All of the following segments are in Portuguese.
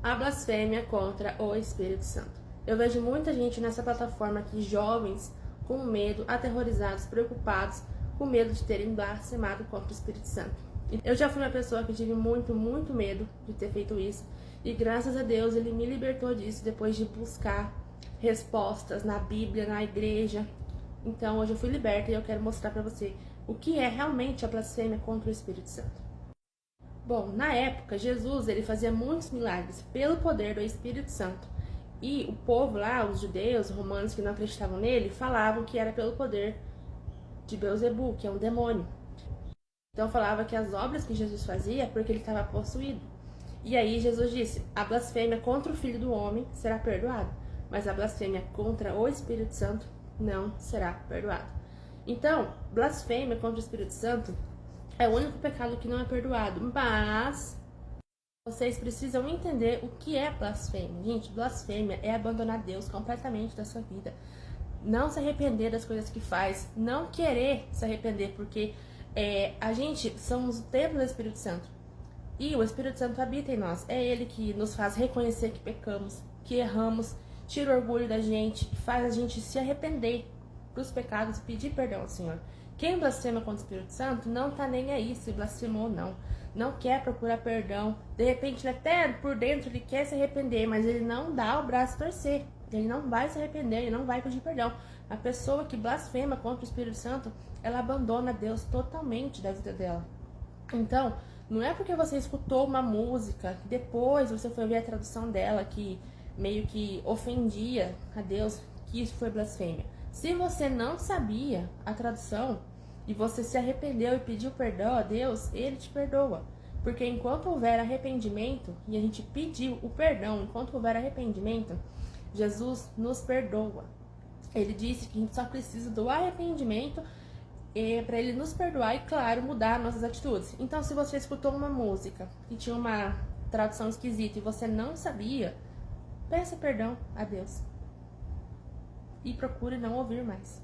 A blasfêmia contra o Espírito Santo. Eu vejo muita gente nessa plataforma aqui, jovens, com medo, aterrorizados, preocupados, com medo de terem blasfemado contra o Espírito Santo. Eu já fui uma pessoa que tive muito medo de ter feito isso, e graças a Deus Ele me libertou disso depois de buscar respostas na Bíblia, na igreja. Então hoje eu fui liberta e eu quero mostrar pra você o que é realmente a blasfêmia contra o Espírito Santo. Bom, na época, Jesus ele fazia muitos milagres pelo poder do Espírito Santo. E o povo lá, os judeus, os romanos que não acreditavam nele, falavam que era pelo poder de Beelzebul, que é um demônio. Então falava que as obras que Jesus fazia é porque ele estava possuído. E aí Jesus disse, a blasfêmia contra o Filho do Homem será perdoada, mas a blasfêmia contra o Espírito Santo não será perdoada. Então, blasfêmia contra o Espírito Santo é o único pecado que não é perdoado, mas vocês precisam entender o que é blasfêmia. Gente, blasfêmia é abandonar Deus completamente da sua vida. Não se arrepender das coisas que faz, não querer se arrepender, porque a gente somos o templo do Espírito Santo. E o Espírito Santo habita em nós. É Ele que nos faz reconhecer que pecamos, que erramos, tira o orgulho da gente, faz a gente se arrepender dos pecados e pedir perdão ao Senhor. Quem blasfema contra o Espírito Santo não tá nem aí se blasfemou ou não. Não quer procurar perdão. De repente, até por dentro, ele quer se arrepender, mas ele não dá o braço a torcer. Ele não vai se arrepender, ele não vai pedir perdão. A pessoa que blasfema contra o Espírito Santo, ela abandona Deus totalmente da vida dela. Então, não é porque você escutou uma música, depois você foi ver a tradução dela, que meio que ofendia a Deus, que isso foi blasfêmia. Se você não sabia a tradução e você se arrependeu e pediu perdão a Deus, Ele te perdoa. Porque enquanto houver arrependimento, e a gente pediu o perdão, enquanto houver arrependimento, Jesus nos perdoa. Ele disse que a gente só precisa do arrependimento para Ele nos perdoar e, claro, mudar nossas atitudes. Então, se você escutou uma música que tinha uma tradução esquisita e você não sabia, peça perdão a Deus. E procure não ouvir mais.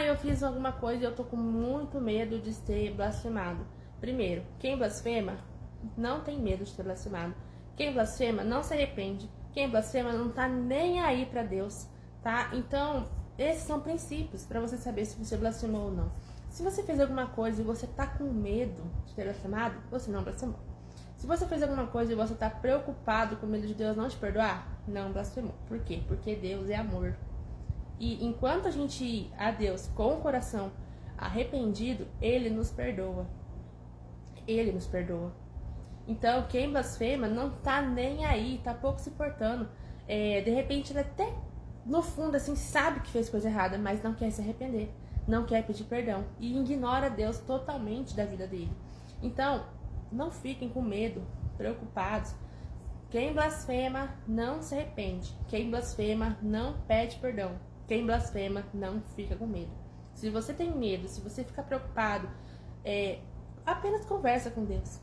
Eu fiz alguma coisa e eu tô com muito medo de ser blasfemado. Primeiro, quem blasfema não tem medo de ser blasfemado. Quem blasfema não se arrepende. Quem blasfema não tá nem aí pra Deus, tá? Então, esses são princípios pra você saber se você blasfemou ou não. Se você fez alguma coisa e você tá com medo de ser blasfemado, você não blasfemou. Se você fez alguma coisa e você tá preocupado com medo de Deus não te perdoar, não blasfemou. Por quê? Porque Deus é amor. E enquanto a gente ir a Deus com o coração arrependido, Ele nos perdoa. Ele nos perdoa. Então, quem blasfema não tá nem aí, tá pouco se importando. De repente, ele até, no fundo, assim, sabe que fez coisa errada, mas não quer se arrepender, não quer pedir perdão e ignora Deus totalmente da vida dele. Então, não fiquem com medo, preocupados. Quem blasfema não se arrepende. Quem blasfema não pede perdão. Quem blasfema não fica com medo. Se você tem medo, se você fica preocupado, apenas conversa com Deus.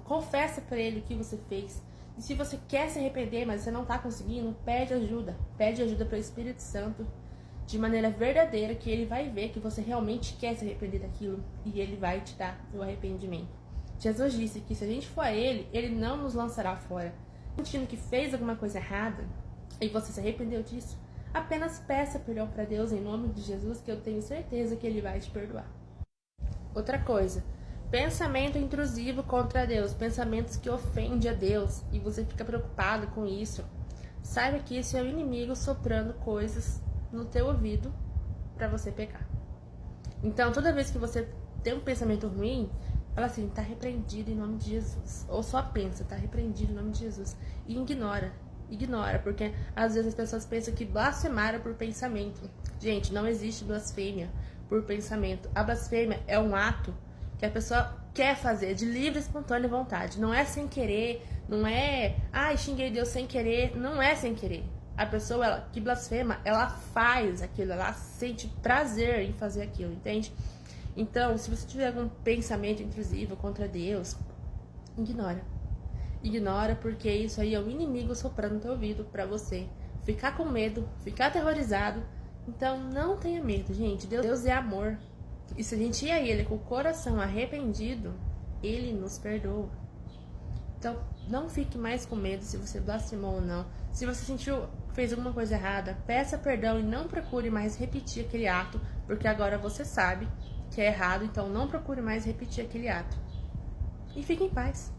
Confessa para Ele o que você fez. E se você quer se arrepender, mas você não está conseguindo, pede ajuda. Pede ajuda para o Espírito Santo de maneira verdadeira, que Ele vai ver que você realmente quer se arrepender daquilo e Ele vai te dar o arrependimento. Jesus disse que se a gente for a Ele, Ele não nos lançará fora. Sentindo que fez alguma coisa errada e você se arrependeu disso, apenas peça perdão para Deus em nome de Jesus, que eu tenho certeza que Ele vai te perdoar. Outra coisa, pensamento intrusivo contra Deus, pensamentos que ofendem a Deus e você fica preocupado com isso. Saiba que isso é o inimigo soprando coisas no teu ouvido para você pecar. Então, toda vez que você tem um pensamento ruim, fala assim, tá repreendido em nome de Jesus. Ou só pensa, tá repreendido em nome de Jesus. E ignora, porque às vezes as pessoas pensam que blasfemaram por pensamento. Gente, não existe blasfêmia por pensamento. A blasfêmia é um ato que a pessoa quer fazer de livre e espontânea vontade. Não é sem querer, não é, xinguei Deus sem querer, não é sem querer. A pessoa que blasfema, ela faz aquilo, ela sente prazer em fazer aquilo, entende? Então, se você tiver algum pensamento intrusivo contra Deus, ignora, porque isso aí é o inimigo soprando no teu ouvido pra você ficar com medo, ficar aterrorizado. Então, não tenha medo, gente. Deus é amor. E se a gente ir a Ele com o coração arrependido, Ele nos perdoa. Então, Não fique mais com medo se você blasfemou ou não. Se você fez alguma coisa errada, peça perdão e não procure mais repetir aquele ato, porque agora você sabe que é errado, então não procure mais repetir aquele ato. E fique em paz.